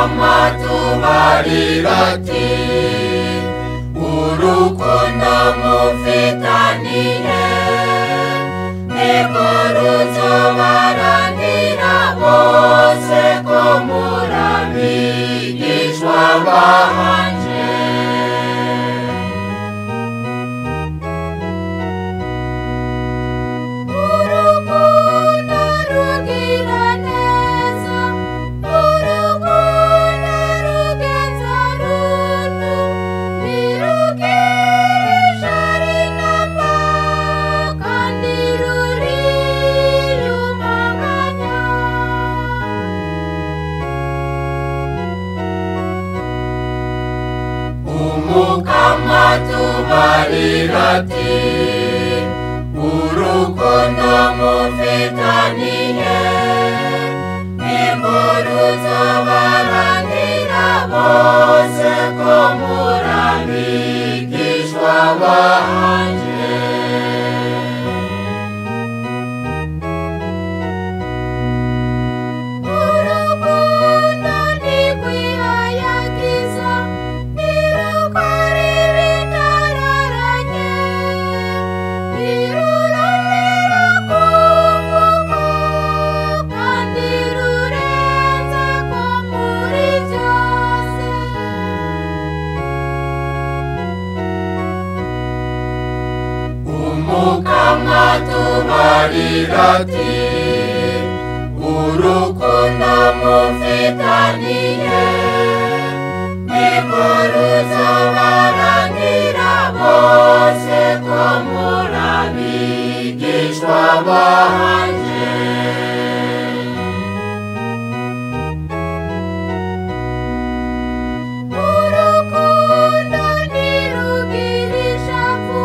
umukama tubarira ati urukundo mufitaniye nirwo ruzobarangira bose ko muri abigishwa banje. Urukundo rugira neza, urukundo rugenza runtu, ntirukirisha rinamba kandi ruriyumanganya. Umukama tubarira ati urukundo mufitaniye nirwo ruzobarangira bose ko muri abigishwa banje. Urukundo ntirwihayagiza, ntirukora ibitararanye, ntirurondera kunguka kandi rurenza ko muri byose. Umukama tubarira ati urukundo mufitaniye nirwo ruzobarangira bose ko muri abigishwa banje. Urukundo ntirugira ishavu,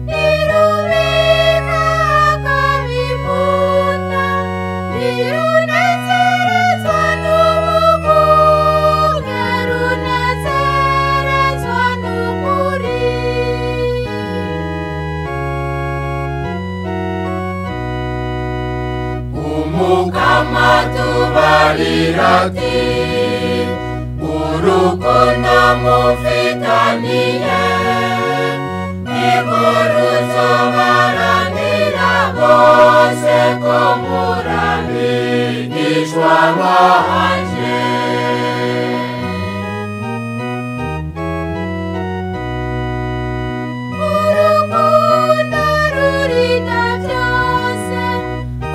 ntirubika akabimunda, ntirunezerezwa n'ubugunge, runezerezwa n'ukuri. Umukama tubarira ati urukundo mufitaniye nirwo ruzobarangira bose ko muri abigishwa banje. Urukundo rurinda byose,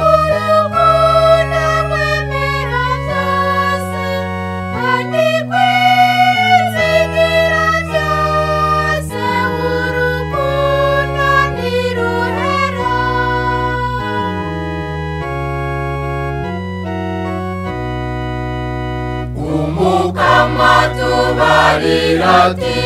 urukundo rwemera byose kandi rwizigira byose, urukundo ntiruhera. Umukama tubarira ati